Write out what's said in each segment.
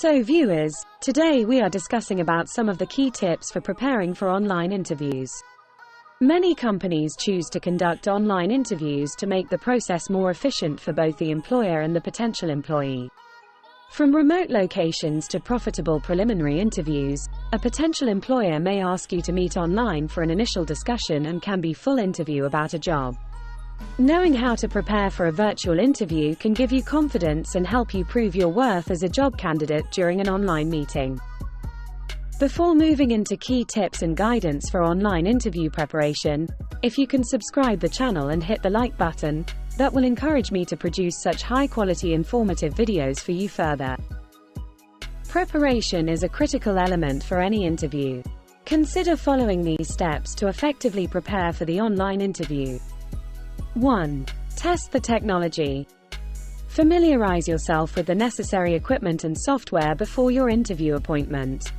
So viewers, today we are discussing about some of the key tips for preparing for online interviews. Many companies choose to conduct online interviews to make the process more efficient for both the employer and the potential employee. From remote locations to profitable preliminary interviews, a potential employer may ask you to meet online for an initial discussion and can be full interview about a job. Knowing how to prepare for a virtual interview can give you confidence and help you prove your worth as a job candidate during an online meeting. Before moving into key tips and guidance for online interview preparation, if you can subscribe the channel and hit the like button, that will encourage me to produce such high-quality informative videos for you further. Preparation is a critical element for any interview. Consider following these steps to effectively prepare for the online interview. 1. Test the technology. Familiarize yourself with the necessary equipment and software before your interview appointment.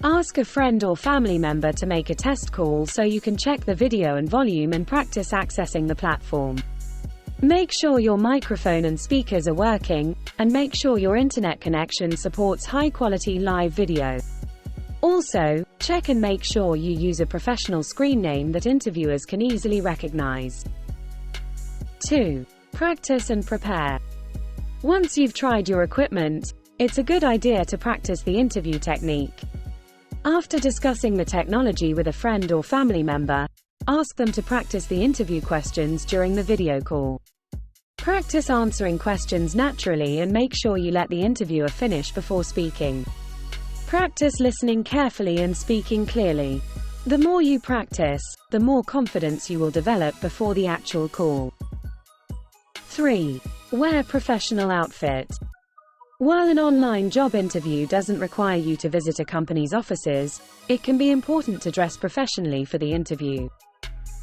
Ask a friend or family member to make a test call so you can check the video and volume and practice accessing the platform. Make sure your microphone and speakers are working, and make sure your internet connection supports high-quality live video. Also, check and make sure you use a professional screen name that interviewers can easily recognize. 2. Practice and prepare. Once you've tried your equipment, it's a good idea to practice the interview technique. After discussing the technology with a friend or family member, ask them to practice the interview questions during the video call. Practice answering questions naturally and make sure you let the interviewer finish before speaking. Practice listening carefully and speaking clearly. The more you practice, the more confidence you will develop before the actual call. 3. Wear professional outfit. While an online job interview doesn't require you to visit a company's offices, it can be important to dress professionally for the interview.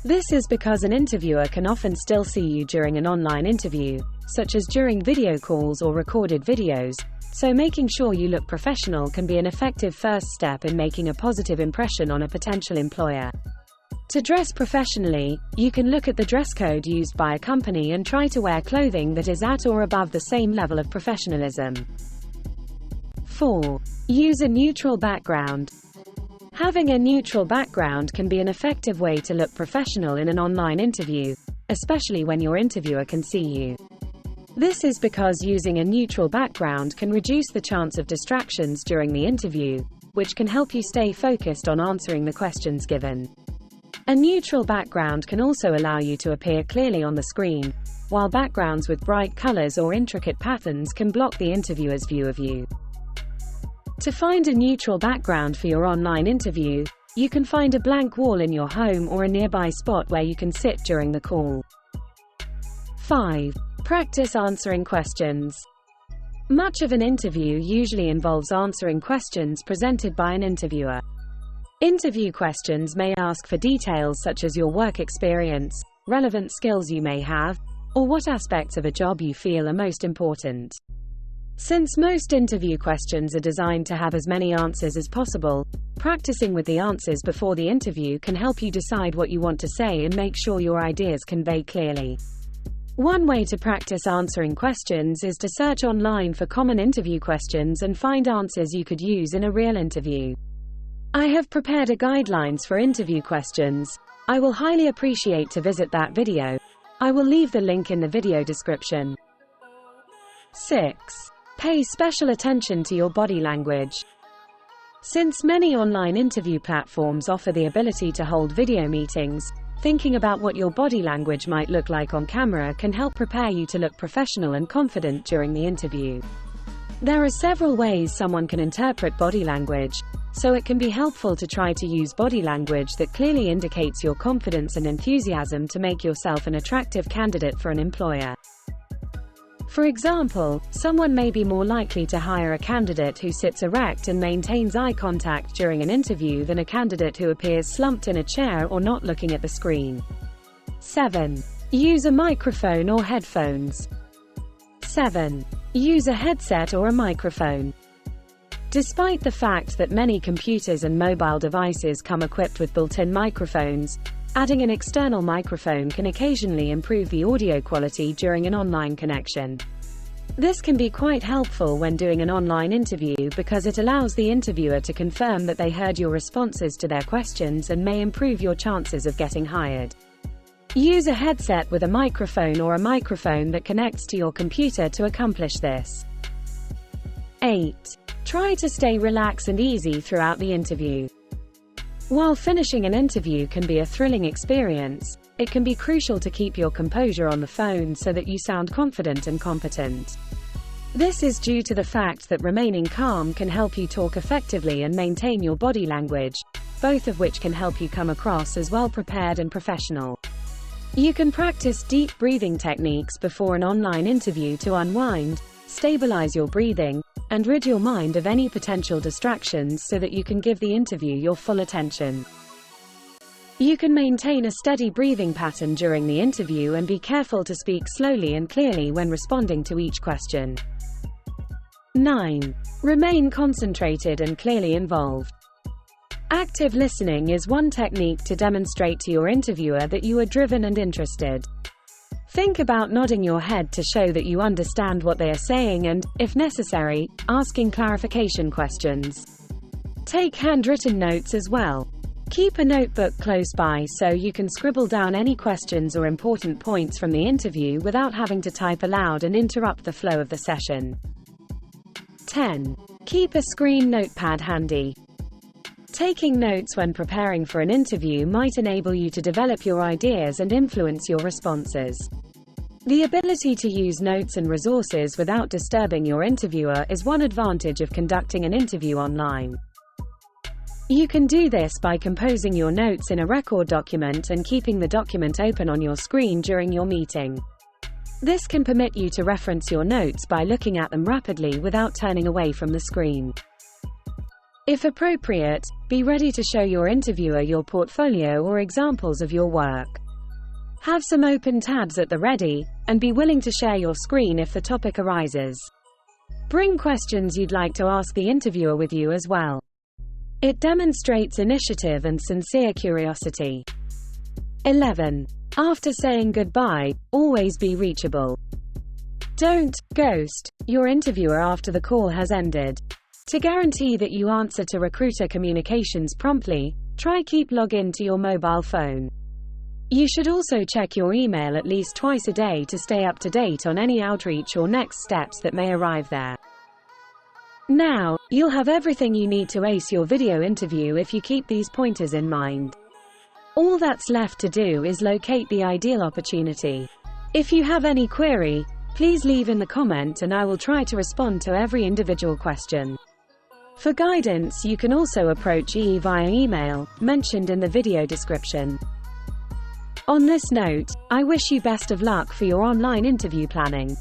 This is because an interviewer can often still see you during an online interview, such as during video calls or recorded videos, so making sure you look professional can be an effective first step in making a positive impression on a potential employer. To dress professionally, you can look at the dress code used by a company and try to wear clothing that is at or above the same level of professionalism. 4. Use a neutral background. Having a neutral background can be an effective way to look professional in an online interview, especially when your interviewer can see you. This is because using a neutral background can reduce the chance of distractions during the interview, which can help you stay focused on answering the questions given. A neutral background can also allow you to appear clearly on the screen, while backgrounds with bright colors or intricate patterns can block the interviewer's view of you. To find a neutral background for your online interview, you can find a blank wall in your home or a nearby spot where you can sit during the call. 5. Practice answering questions. Much of an interview usually involves answering questions presented by an interviewer. Interview questions may ask for details such as your work experience, relevant skills you may have, or what aspects of a job you feel are most important. Since most interview questions are designed to have as many answers as possible, practicing with the answers before the interview can help you decide what you want to say and make sure your ideas convey clearly. One way to practice answering questions is to search online for common interview questions and find answers you could use in a real interview. I have prepared a guidelines for interview questions. I will highly appreciate to visit that video. I will leave the link in the video description. 6. Pay special attention to your body language. Since many online interview platforms offer the ability to hold video meetings, thinking about what your body language might look like on camera can help prepare you to look professional and confident during the interview. There are several ways someone can interpret body language, so it can be helpful to try to use body language that clearly indicates your confidence and enthusiasm to make yourself an attractive candidate for an employer. For example, someone may be more likely to hire a candidate who sits erect and maintains eye contact during an interview than a candidate who appears slumped in a chair or not looking at the screen. 7. Use a microphone or headphones. 7. Use a headset or a microphone. Despite the fact that many computers and mobile devices come equipped with built-in microphones, adding an external microphone can occasionally improve the audio quality during an online connection. This can be quite helpful when doing an online interview because it allows the interviewer to confirm that they heard your responses to their questions and may improve your chances of getting hired. Use a headset with a microphone or a microphone that connects to your computer to accomplish this. 8. Try to stay relaxed and easy throughout the interview. While finishing an interview can be a thrilling experience, it can be crucial to keep your composure on the phone so that you sound confident and competent. This is due to the fact that remaining calm can help you talk effectively and maintain your body language, both of which can help you come across as well prepared and professional. You can practice deep breathing techniques before an online interview to unwind, stabilize your breathing, and rid your mind of any potential distractions so that you can give the interview your full attention. You can maintain a steady breathing pattern during the interview and be careful to speak slowly and clearly when responding to each question. 9. Remain concentrated and clearly involved. Active listening is one technique to demonstrate to your interviewer that you are driven and interested. Think about nodding your head to show that you understand what they are saying and, if necessary, asking clarification questions. Take handwritten notes as well. Keep a notebook close by so you can scribble down any questions or important points from the interview without having to type aloud and interrupt the flow of the session. 10. Keep a screen notepad handy. Taking notes when preparing for an interview might enable you to develop your ideas and influence your responses. The ability to use notes and resources without disturbing your interviewer is one advantage of conducting an interview online. You can do this by composing your notes in a record document and keeping the document open on your screen during your meeting. This can permit you to reference your notes by looking at them rapidly without turning away from the screen. If appropriate, be ready to show your interviewer your portfolio or examples of your work. Have some open tabs at the ready, and be willing to share your screen if the topic arises. Bring questions you'd like to ask the interviewer with you as well. It demonstrates initiative and sincere curiosity. 11. After saying goodbye, always be reachable. Don't ghost your interviewer after the call has ended. To guarantee that you answer to recruiter communications promptly, try keep log in to your mobile phone. You should also check your email at least twice a day to stay up to date on any outreach or next steps that may arrive there. Now, you'll have everything you need to ace your video interview if you keep these pointers in mind. All that's left to do is locate the ideal opportunity. If you have any query, please leave in the comment and I will try to respond to every individual question. For guidance, you can also approach EE via email, mentioned in the video description. On this note, I wish you best of luck for your online interview planning.